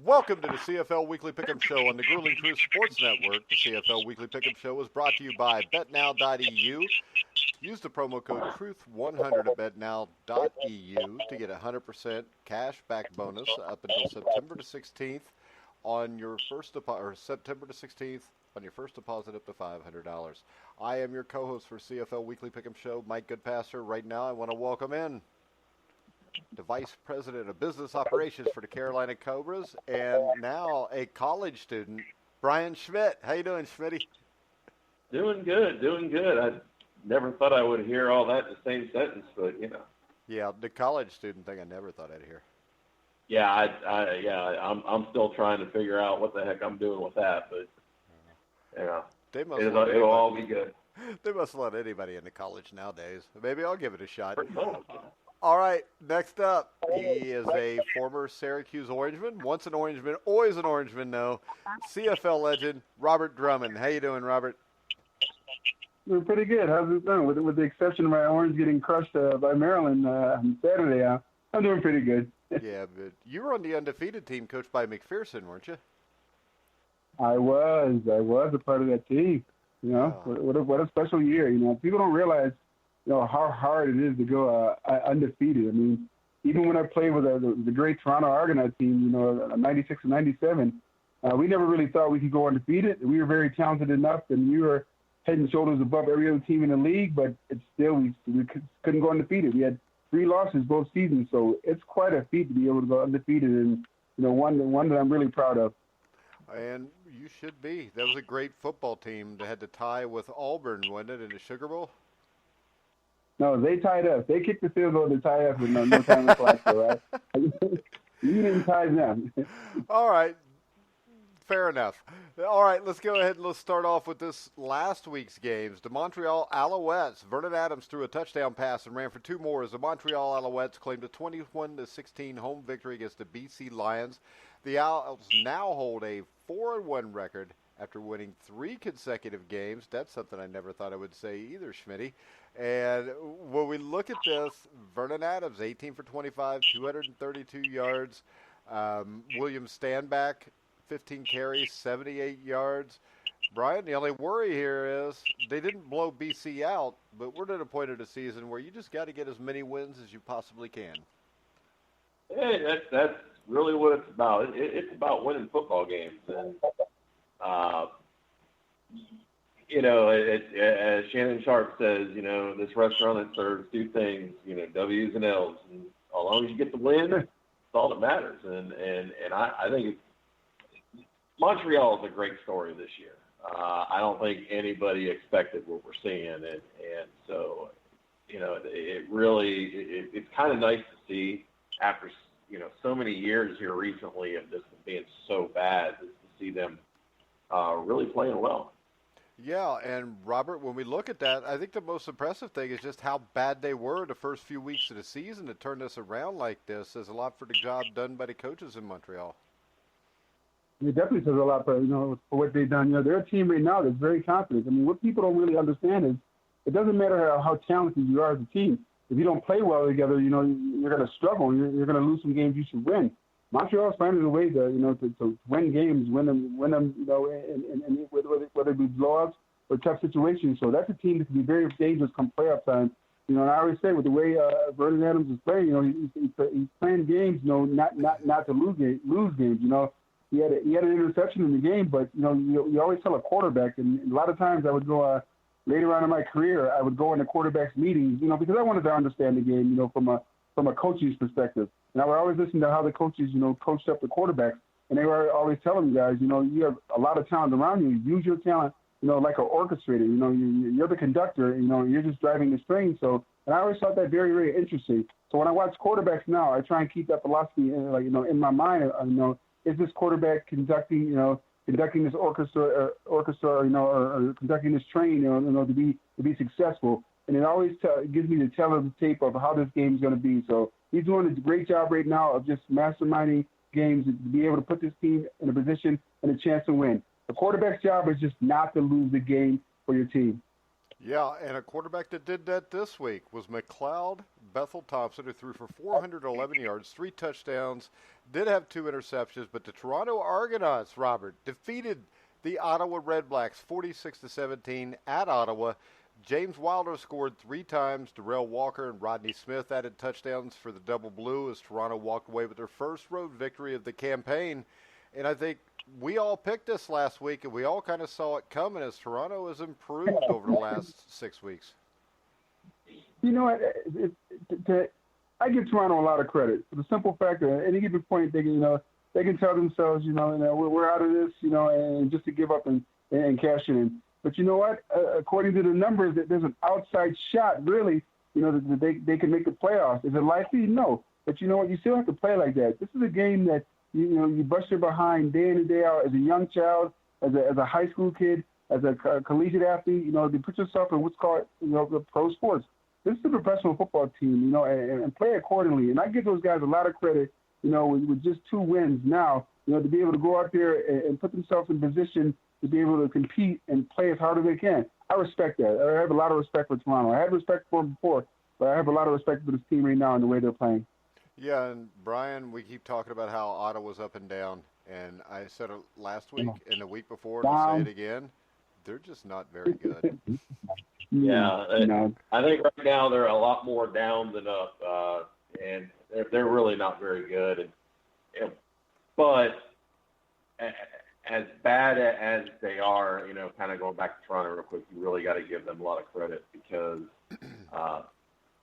Welcome to the CFL Weekly Pick'em Show on the Grueling Truth Sports Network. The CFL Weekly Pick'em Show is brought to you by BetNow.eu. Use the promo code TRUTH100 at BetNow.eu to get a 100% cash back bonus up until September the 16th on your first deposit, or September the 16th on your first deposit up to $500. I am your co-host for CFL Weekly Pick'em Show, Mike Goodpaster. Right now, I want to welcome in the Vice President of Business Operations for the Carolina Cobras, and now a college student, Brian Schmidt. How you doing, Schmitty? Doing good. I never thought I would hear all that in the same sentence, but you know. Yeah, the college student thing I never thought I'd hear. Yeah, I'm still trying to figure out what the heck I'm doing with that, but yeah, it'll all be good. They must let anybody into college nowadays. Maybe I'll give it a shot. All right, next up, he is a former Syracuse Orangeman, once an Orangeman, always an Orangeman, though. CFL legend, Robert Drummond. How you doing, Robert? We're pretty good. How's it going? With the exception of my Orange getting crushed by Maryland on Saturday, I'm doing pretty good. Yeah, but you were on the undefeated team coached by McPherson, weren't you? I was a part of that team. You know, what a special year. You know, people don't realize, you know, how hard it is to go undefeated. I mean, even when I played with the great Toronto Argonaut team, you know, 96 and 97, we never really thought we could go undefeated. We were very talented enough, and we were head and shoulders above every other team in the league, but it's still, we couldn't go undefeated. We had 3 losses both seasons, so it's quite a feat to be able to go undefeated, and, you know, one that I'm really proud of. And you should be. That was a great football team that had to tie with Auburn, wasn't it, in the Sugar Bowl? No, they tied us. They kicked the field goal to tie us with no time to clock, right? You didn't tie them. All right. Fair enough. All right, let's go ahead and let's start off with this last week's games. The Montreal Alouettes. Vernon Adams threw a touchdown pass and ran for 2 more as the Montreal Alouettes claimed a 21-16 home victory against the BC Lions. The Owls now hold a 4-1 record after winning 3 consecutive games. That's something I never thought I would say either, Schmitty. And when we look at this, Vernon Adams, 18 for 25, 232 yards. William Stanback, 15 carries, 78 yards. Brian, the only worry here is they didn't blow BC out, but we're at a point of the season where you just got to get as many wins as you possibly can. Hey, that's really what it's about. It's about winning football games. And, you know, as Shannon Sharp says, you know, this restaurant that serves 2 things, you know, W's and L's. And as long as you get the win, that's all that matters. And I think it's, Montreal is a great story this year. I don't think anybody expected what we're seeing. And so, you know, it's kind of nice to see after, you know, so many years here recently of this being so bad to see them really playing well. Yeah, and Robert, when we look at that, I think the most impressive thing is just how bad they were the first few weeks of the season to turn this around like this. Says a lot for the job done by the coaches in Montreal. It definitely says a lot for, you know, for what they've done. You know, they're a team right now that's very confident. I mean, what people don't really understand is it doesn't matter how talented you are as a team. If you don't play well together, you know, you're going to struggle. You're going to lose some games you should win. Montreal's finding a way to, you know, to win games, win them, you know, and whether it be blowouts or tough situations. So that's a team that can be very dangerous come playoff time. You know, and I always say with the way Vernon Adams is playing, you know, he's playing games, you know, not to lose games. You know, he had an interception in the game, but you know, you always tell a quarterback, and a lot of times I would go later on in my career, I would go into quarterbacks meetings, you know, because I wanted to understand the game, you know, from a coach's perspective. And I would always listen to how the coaches, you know, coached up the quarterbacks. And they were always telling guys, you know, you have a lot of talent around you. Use your talent, you know, like an orchestrator. You know, you're the conductor. You know, you're just driving the train. So, and I always thought that very, very interesting. So when I watch quarterbacks now, I try and keep that philosophy, in my mind. You know, is this quarterback conducting this orchestra, or conducting this train, you know, to be successful? And it always gives me the telling tape of how this game is going to be. So he's doing a great job right now of just masterminding games to be able to put this team in a position and a chance to win. The quarterback's job is just not to lose the game for your team. Yeah, and a quarterback that did that this week was McLeod Bethel Thompson, who threw for 411 yards, 3 touchdowns, did have 2 interceptions, but the Toronto Argonauts, Robert, defeated the Ottawa Redblacks 46-17 at Ottawa. James Wilder scored 3 times. Darrell Walker and Rodney Smith added touchdowns for the Double Blue as Toronto walked away with their first road victory of the campaign. And I think we all picked this last week, and we all kind of saw it coming as Toronto has improved over the last 6 weeks. You know, I give Toronto a lot of credit for the simple fact that at any given point, they can tell themselves, we're out of this, and just to give up and cash it in. But you know what? According to the numbers, there's an outside shot, really, that they can make the playoffs. Is it likely? No. But you know what? You still have to play like that. This is a game that, you bust your behind day in and day out as a young child, as a high school kid, as a collegiate athlete. You put yourself in what's called, the pro sports. This is a professional football team, and play accordingly. And I give those guys a lot of credit, with just 2 wins now, to be able to go out there and put themselves in position to be able to compete and play as hard as they can. I respect that. I have a lot of respect for Toronto. I had respect for them before, but I have a lot of respect for this team right now and the way they're playing. Yeah, and Brian, we keep talking about how Ottawa's up and down, and I said it last week and the week before, and I'll say it again, they're just not very good. Yeah, I think right now they're a lot more down than up, and they're really not very good. But as bad as they are, kind of going back to Toronto real quick, you really got to give them a lot of credit because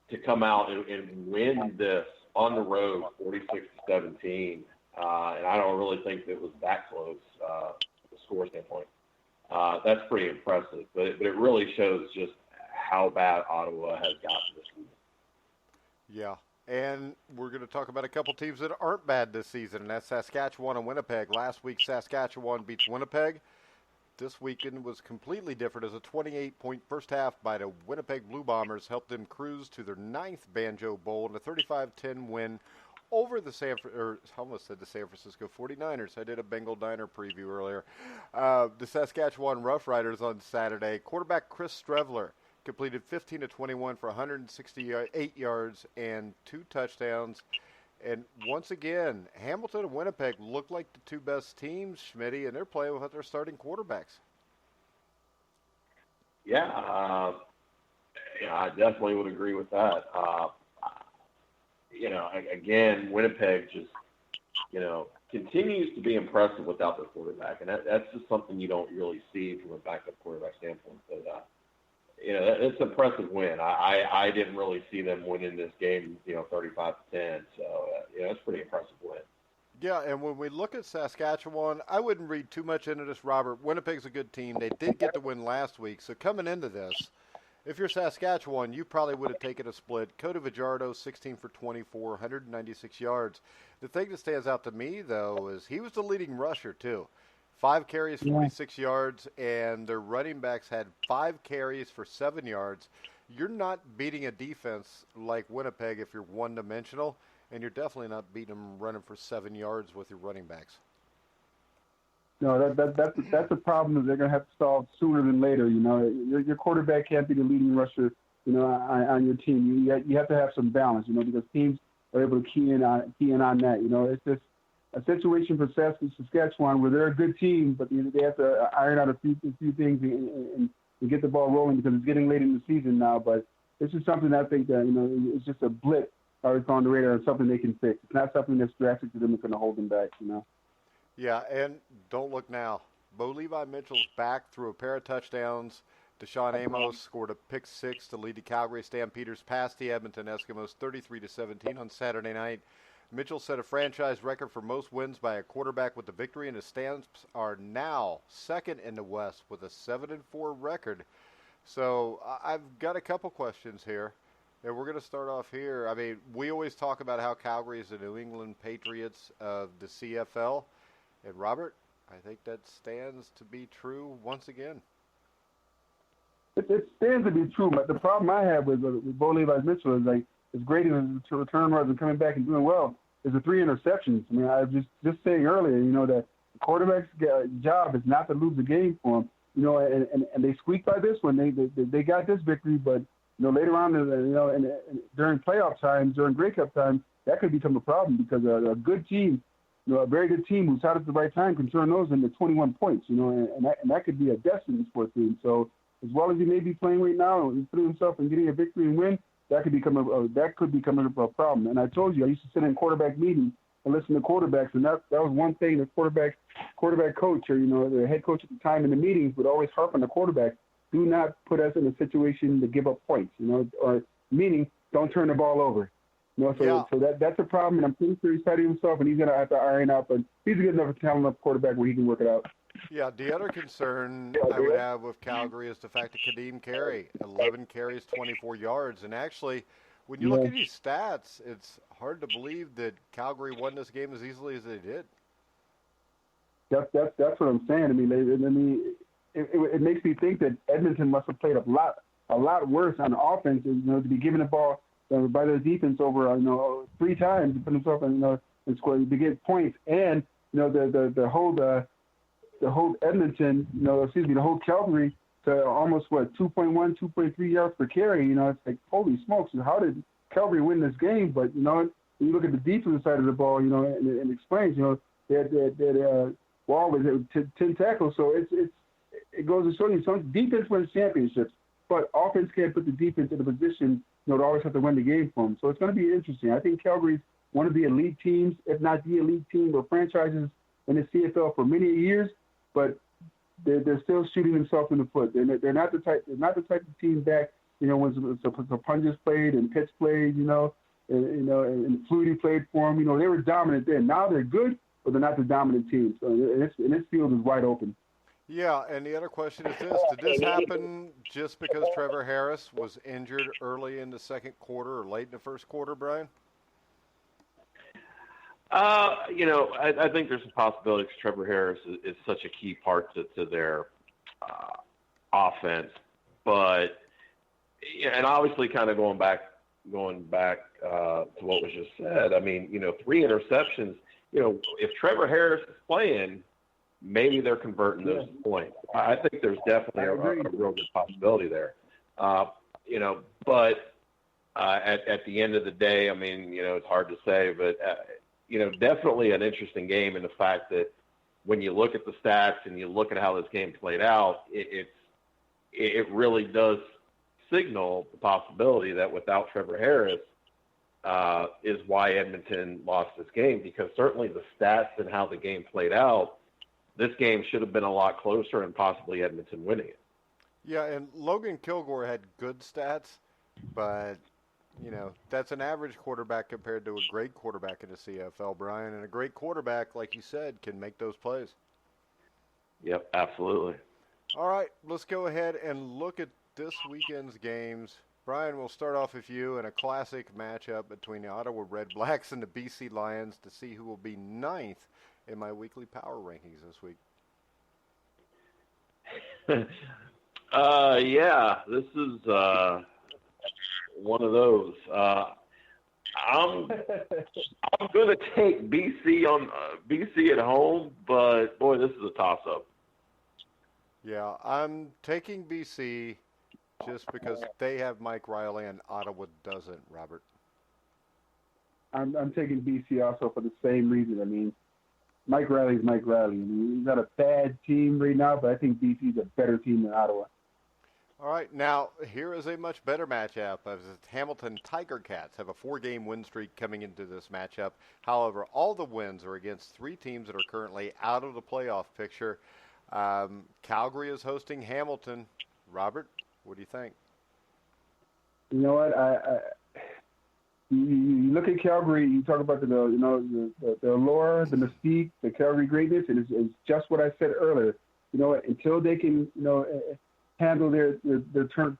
to come out and win this on the road, 46-17, and I don't really think it was that close from the score standpoint. That's pretty impressive, but it really shows just how bad Ottawa has gotten this season. Yeah, and we're going to talk about a couple teams that aren't bad this season, and that's Saskatchewan and Winnipeg. Last week, Saskatchewan beats Winnipeg. This weekend was completely different as a 28-point first half by the Winnipeg Blue Bombers helped them cruise to their 9th Banjo Bowl in a 35-10 win over the San Francisco 49ers. I did a Bengal Diner preview earlier. The Saskatchewan Roughriders on Saturday. Quarterback Chris Strevler completed 15 of 21 for 168 yards and 2 touchdowns. And once again, Hamilton and Winnipeg look like the 2 best teams, Schmidt, and they're playing without their starting quarterbacks. Yeah, I definitely would agree with that. Again, Winnipeg just, continues to be impressive without their quarterback, and that's just something you don't really see from a backup quarterback standpoint. But it's an impressive win. I didn't really see them winning this game, 35-10. So, it's a pretty impressive win. Yeah, and when we look at Saskatchewan, I wouldn't read too much into this, Robert. Winnipeg's a good team. They did get the win last week. So coming into this, if you're Saskatchewan, you probably would have taken a split. Cody Fajardo, 16 for 24, 196 yards. The thing that stands out to me, though, is he was the leading rusher, too. 5 carries, 46 yards, and their running backs had 5 carries for 7 yards. You're not beating a defense like Winnipeg if you're one-dimensional, and you're definitely not beating them running for 7 yards with your running backs. No, that's a problem that they're going to have to solve sooner than later. Your quarterback can't be the leading rusher, on your team. You have to have some balance, because teams are able to key in on that. It's just a situation for Saskatchewan where they're a good team, but they have to iron out a few things and get the ball rolling because it's getting late in the season now. But this is something I think that, it's just a blip it's on the radar and something they can fix. It's not something that's drastic to them that's going to hold them back, Yeah, and don't look now. Bo Levi Mitchell's back, threw a pair of touchdowns. Deshaun Amos scored a pick 6 to lead the Calgary Stampeders past the Edmonton Eskimos 33-17 on Saturday night. Mitchell set a franchise record for most wins by a quarterback with the victory, and the Stamps are now second in the West with a 7-4 record. So I've got a couple questions here, and we're going to start off here. I mean, we always talk about how Calgary is the New England Patriots of the CFL, and Robert, I think that stands to be true once again. It stands to be true, but the problem I have with Bo Levi Mitchell is as great as to return runs and coming back and doing well, is the 3 interceptions. I mean, I was just saying earlier, that the quarterback's job is not to lose the game for him, and they squeaked by this one. They got this victory, but later on, during playoff times, during Grey Cup time, that could become a problem because a good team, a very good team who's out at the right time can turn those into 21 points, and that could be a destiny for a team. So as well as he may be playing right now and putting himself and getting a victory and win, that could become a problem. And I told you, I used to sit in quarterback meetings and listen to quarterbacks, and that was one thing the quarterback coach or the head coach at the time in the meetings would always harp on the quarterback. Do not put us in a situation to give up points, or meaning don't turn the ball over. So that's a problem, and I'm pretty sure he's fighting himself, and he's going to have to iron out, but he's a good enough talent enough quarterback where he can work it out. Yeah, the other concern I would have with Calgary is the fact that Kadeem Carey, 11 carries, 24 yards. And actually, when you look at these stats, it's hard to believe that Calgary won this game as easily as they did. That's what I'm saying. I mean, it makes me think that Edmonton must have played a lot worse on offense, to be given the ball by their defense over 3 times to put themselves and score to get points, and the whole Edmonton, the whole Calgary to almost 2.1, 2.3 yards per carry. It's like, holy smokes! How did Calgary win this game? But when you look at the defensive side of the ball, and it explains, that Wall was 10 tackles. So it goes to show you, some defense wins championships, but offense can't put the defense in a position, to always have to win the game for them. So it's going to be interesting. I think Calgary's one of the elite teams, if not the elite team or franchises in the CFL for many years, but they're still shooting themselves in the foot. They're not the type of team back, when the Punches played and Pitts played, and Flutie played for them. They were dominant then. Now they're good, but they're not the dominant team. So this field is wide open. Yeah, and the other question is this. Did this happen just because Trevor Harris was injured early in the second quarter or late in the first quarter, Brian? I think there's a possibility because Trevor Harris is such a key part to their offense. But, and obviously kind of going back to what was just said, 3 interceptions, if Trevor Harris is playing, maybe they're converting those points. I think there's definitely a real good possibility there. But at the end of the day, it's hard to say, but definitely an interesting game in the fact that when you look at the stats and you look at how this game played out, it really does signal the possibility that without Trevor Harris is why Edmonton lost this game, because certainly the stats and how the game played out, this game should have been a lot closer and possibly Edmonton winning it. Yeah, and Logan Kilgore had good stats, but that's an average quarterback compared to a great quarterback in the CFL, Brian. And a great quarterback, like you said, can make those plays. Yep, absolutely. All right, let's go ahead and look at this weekend's games. Brian, we'll start off with you in a classic matchup between the Ottawa Red Blacks and the BC Lions to see who will be 9th in my weekly power rankings this week. This is one of those. I'm going to take BC at home, but boy, this is a toss-up. Yeah, I'm taking BC just because they have Mike Riley and Ottawa doesn't, Robert. I'm taking BC also for the same reason. Mike Riley's Mike Riley. He's not a bad team right now, but I think BC's a better team than Ottawa. All right, now here is a much better matchup as the Hamilton Tiger Cats have a 4-game win streak coming into this matchup. However, all the wins are against 3 teams that are currently out of the playoff picture. Calgary is hosting Hamilton. Robert, what do you think? You know what? You look at Calgary. You talk about the allure, the mystique, the Calgary greatness. It is just what I said earlier. Until they can handle their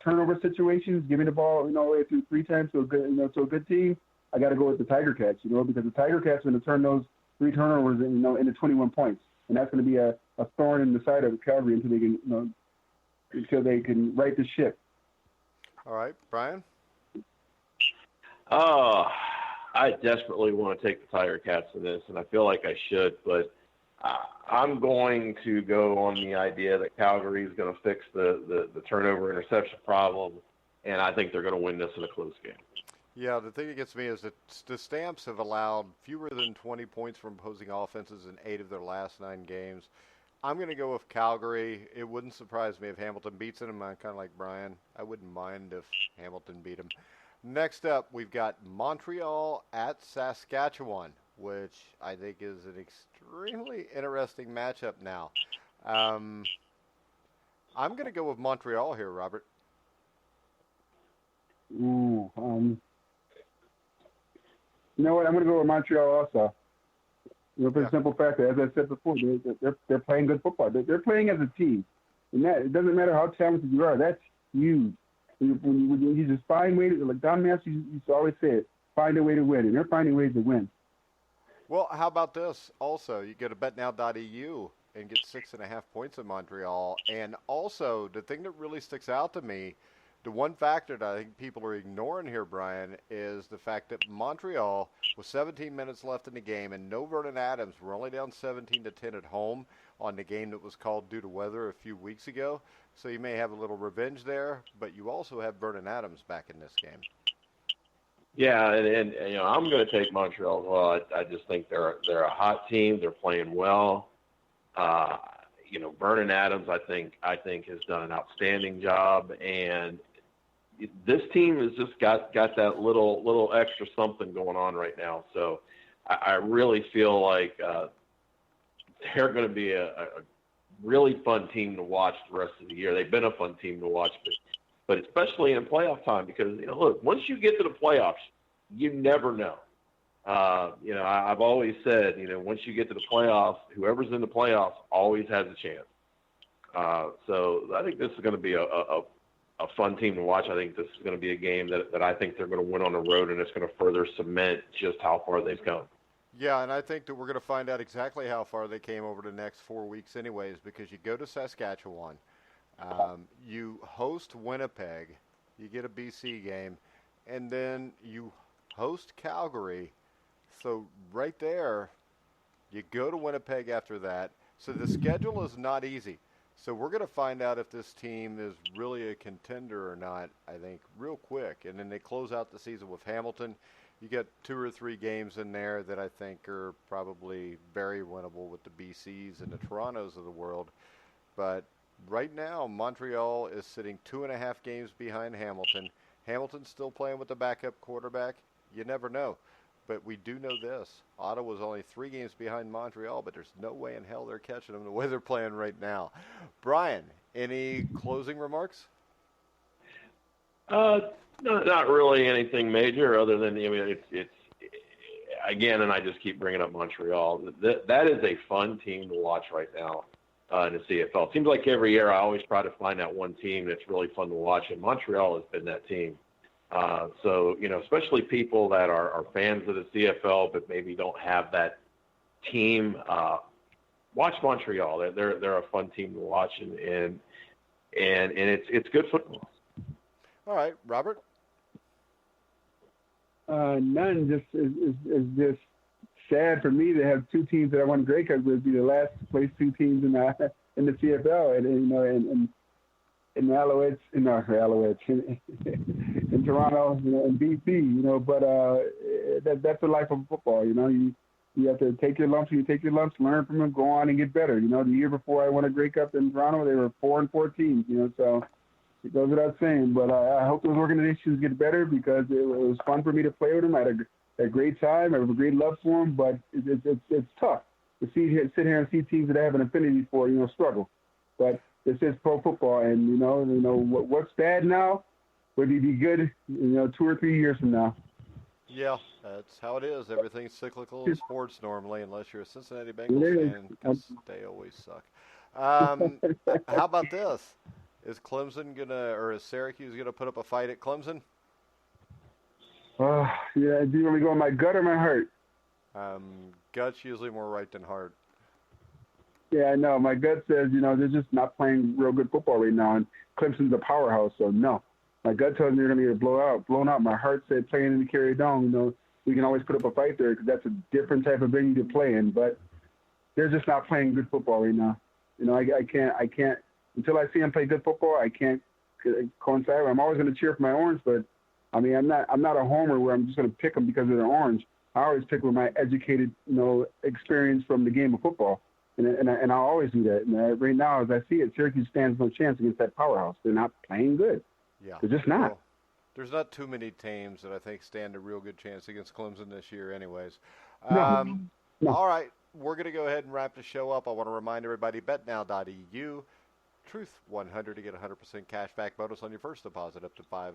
turnover situations, giving the ball away 3 times to a good team, I got to go with the Tiger Cats. Because the Tiger Cats are going to turn those 3 turnovers into 21 points, and that's going to be a thorn in the side of Calgary until they can right the ship. All right, Brian. I desperately want to take the Tiger Cats in this, and I feel like I should, but I'm going to go on the idea that Calgary is going to fix the turnover interception problem and I think they're going to win this in a close game. Yeah, the thing that gets me is that the Stamps have allowed fewer than 20 points from opposing offenses in 8 of their last 9 games. I'm going to go with Calgary. It wouldn't surprise me if Hamilton beats them. I'm kind of like Brian. I wouldn't mind if Hamilton beat them. Next up, we've got Montreal at Saskatchewan, which I think is an extremely interesting matchup now. I'm going to go with Montreal here, Robert. Ooh, you know what? I'm going to go with Montreal also. For the simple fact that, as I said before, they're playing good football. They're playing as a team, and that it doesn't matter how talented you are. That's huge. When you just find ways, like Don Master used to always say it, find a way to win, and they're finding ways to win. Well, how about this? Also, you go to betnow.eu and get 6.5 points in Montreal, and also the thing that really sticks out to me. The one factor that I think people are ignoring here, Brian, is the fact that Montreal, with 17 minutes left in the game, and no Vernon Adams, we're only down 17-10 at home on the game that was called due to weather a few weeks ago. So you may have a little revenge there, but you also have Vernon Adams back in this game. Yeah, and I'm going to take Montreal as well. I just think they're a hot team. They're playing well. Vernon Adams, I think has done an outstanding job, and this team has just got that little extra something going on right now. So I really feel like they're going to be a really fun team to watch the rest of the year. They've been a fun team to watch, but especially in playoff time because, look, once you get to the playoffs, you never know. I've always said, once you get to the playoffs, whoever's in the playoffs always has a chance. So I think this is going to be a fun team to watch. I think this is going to be a game that I think they're going to win on the road, and it's going to further cement just how far they've come. Yeah, and I think that we're going to find out exactly how far they came over the next 4 weeks anyways, because you go to Saskatchewan, you host Winnipeg, you get a BC game, and then you host Calgary. So right there, you go to Winnipeg after that. So the schedule is not easy. So we're going to find out if this team is really a contender or not, I think, real quick. And then they close out the season with Hamilton. You get 2 or 3 games in there that I think are probably very winnable with the BCs and the Torontos of the world. But right now, Montreal is sitting 2.5 games behind Hamilton. Hamilton's still playing with the backup quarterback. You never know. But we do know this. Ottawa's only 3 games behind Montreal, but there's no way in hell they're catching them the way they're playing right now. Brian, any closing remarks? Not really anything major other than, it's again, and I just keep bringing up Montreal. That is a fun team to watch right now in the CFL. It seems like every year I always try to find that one team that's really fun to watch, and Montreal has been that team. So, especially people that are fans of the CFL but maybe don't have that team, watch Montreal. They're a fun team to watch, and it's good football. All right, Robert? None. Just is just sad for me to have 2 teams that I won Grey Cup with be the last place 2 teams in the CFL, and in the Alouettes, in Toronto, in BC, but that's the life of football, you have to take your lumps, learn from them, go on and get better. The year before I won a Grey Cup in Toronto, they were 4-14, so it goes without saying, but I hope those organizations get better because it was fun for me to play with them. I had a great time. I have a great love for them, but it's tough to sit here and see teams that I have an affinity for, struggle. But this is pro football, and what's bad now would be good, 2 or 3 years from now. Yeah, that's how it is. Everything's cyclical in sports normally, unless you're a Cincinnati Bengals fan, because they always suck. How about this? Is Syracuse gonna put up a fight at Clemson? Yeah. Do you want me to go on my gut or my heart? Gut's usually more right than heart. Yeah, I know. My gut says, they're just not playing real good football right now, and Clemson's a powerhouse, so no. My gut tells me they're going to get blown out. My heart said playing in the Carrier Dome, we can always put up a fight there because that's a different type of venue to play in, but they're just not playing good football right now. I can't, until I see them play good football, I can't coincide. I'm always going to cheer for my Orange, but I mean, I'm not a homer where I'm just going to pick them because they're orange. I always pick with my educated, experience from the game of football, and I always do that. And right now, as I see it, Syracuse stands no chance against that powerhouse. They're not playing good. Yeah, they're just not. Well, there's not too many teams that I think stand a real good chance against Clemson this year, anyways. No. All right, we're going to go ahead and wrap the show up. I want to remind everybody, betnow.eu. Truth 100 to get 100% cash back bonus on your first deposit up to $500.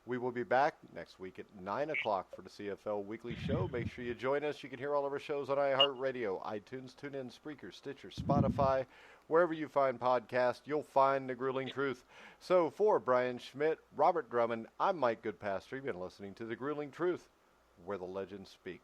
We will be back next week at 9 o'clock for the CFL Weekly Show. Make sure you join us. You can hear all of our shows on iHeartRadio, iTunes, TuneIn, Spreaker, Stitcher, Spotify. Wherever you find podcasts, you'll find The Grueling Truth. So for Brian Schmidt, Robert Drummond, I'm Mike Goodpaster. You've been listening to The Grueling Truth, where the legends speak.